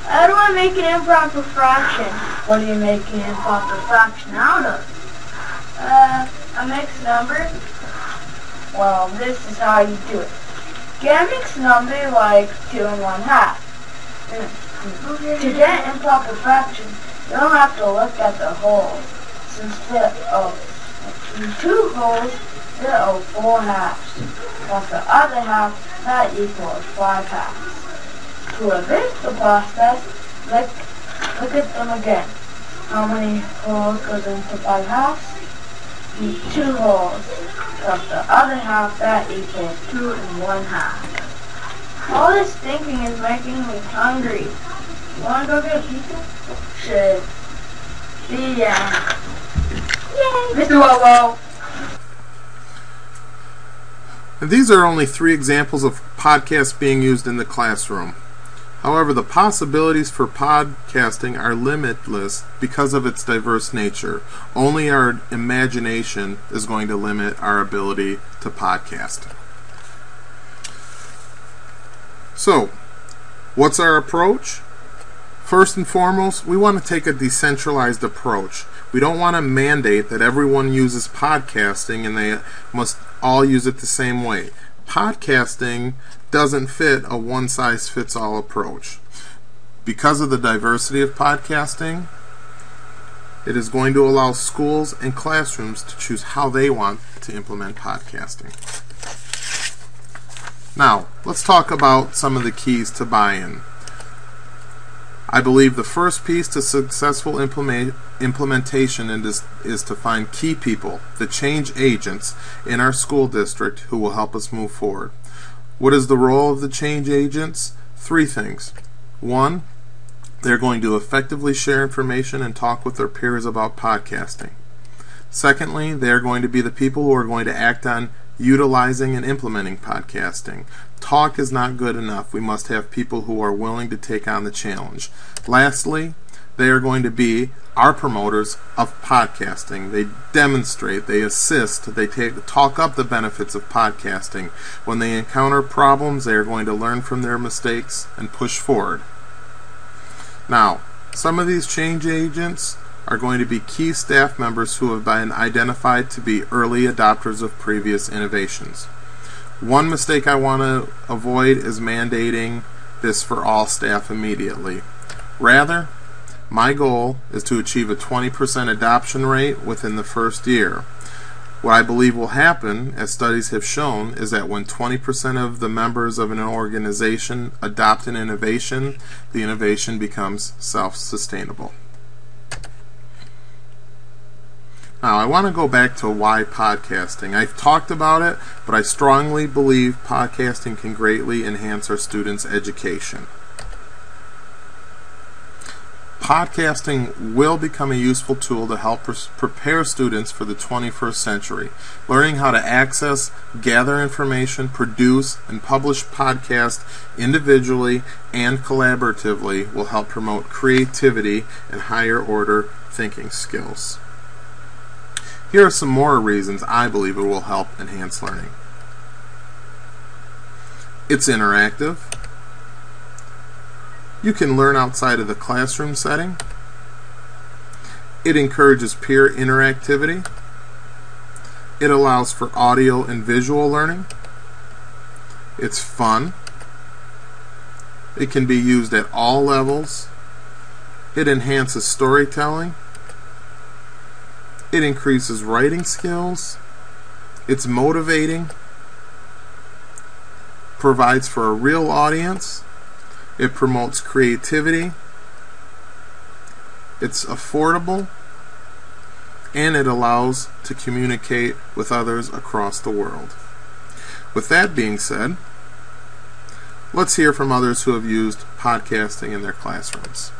How do I make an improper fraction? What do you make an improper fraction out of? A mixed number? Well, this is how you do it. Get a mixed number like 2 1/2. To get improper fractions, you don't have to look at the wholes. Since there are 2 wholes, there are 4 halves. Plus the other half, that equals 5 halves. To reverse the process, look at them again. How many wholes goes into 5 halves? 2 wholes. Plus the other half, that equals 2 1/2. All this thinking is making me hungry. You wanna go get pizza? Should. The end. Yay! Mr. Wowo! And these are only 3 examples of podcasts being used in the classroom. However, the possibilities for podcasting are limitless because of its diverse nature. Only our imagination is going to limit our ability to podcast. So, what's our approach? First and foremost, we want to take a decentralized approach. We don't want to mandate that everyone uses podcasting and they must all use it the same way. Podcasting doesn't fit a one-size-fits-all approach. Because of the diversity of podcasting, it is going to allow schools and classrooms to choose how they want to implement podcasting. Now, let's talk about some of the keys to buy-in. I believe the first piece to successful implementation is to find key people, the change agents in our school district who will help us move forward. What is the role of the change agents? 3 things. 1, they're going to effectively share information and talk with their peers about podcasting. Secondly, they're going to be the people who are going to act on utilizing and implementing podcasting. Talk is not good enough. We must have people who are willing to take on the challenge. Lastly, they are going to be our promoters of podcasting. They demonstrate, they assist, they talk up the benefits of podcasting. When they encounter problems, they are going to learn from their mistakes and push forward. Now, some of these change agents are going to be key staff members who have been identified to be early adopters of previous innovations. One mistake I want to avoid is mandating this for all staff immediately. Rather, my goal is to achieve a 20% adoption rate within the first year. What I believe will happen, as studies have shown, is that when 20% of the members of an organization adopt an innovation, the innovation becomes self-sustainable. Now, I want to go back to why podcasting. I've talked about it, but I strongly believe podcasting can greatly enhance our students' education. Podcasting will become a useful tool to help prepare students for the 21st century. Learning how to access, gather information, produce, and publish podcasts individually and collaboratively will help promote creativity and higher order thinking skills. Here are some more reasons I believe it will help enhance learning. It's interactive. You can learn outside of the classroom setting. It encourages peer interactivity. It allows for audio and visual learning. It's fun. It can be used at all levels. It enhances storytelling. It increases writing skills. It's motivating. Provides for a real audience. It promotes creativity. It's affordable. And it allows to communicate with others across the world. With that being said, let's hear from others who have used podcasting in their classrooms.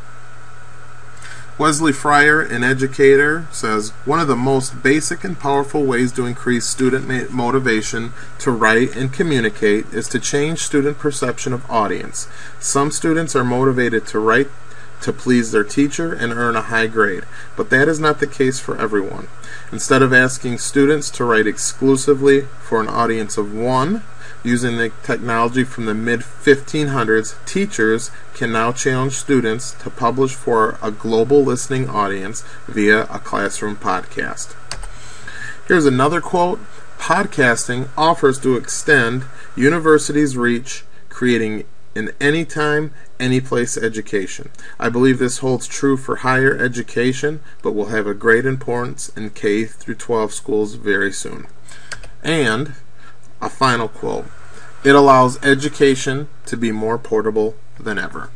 Wesley Fryer, an educator, says, one of the most basic and powerful ways to increase student motivation to write and communicate is to change student perception of audience. Some students are motivated to write to please their teacher and earn a high grade, but that is not the case for everyone. Instead of asking students to write exclusively for an audience of 1, Using the technology from the mid-1500s, teachers can now challenge students to publish for a global listening audience via a classroom podcast. Here's another quote. Podcasting offers to extend universities' reach, creating an anytime, anyplace education. I believe this holds true for higher education, but will have a great importance in K through 12 schools very soon. And a final quote. It allows education to be more portable than ever.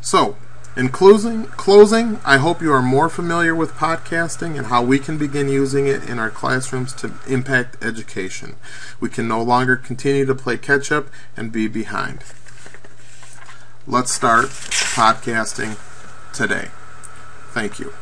So, in closing, I hope you are more familiar with podcasting and how we can begin using it in our classrooms to impact education. We can no longer continue to play catch up and be behind. Let's start podcasting today. Thank you.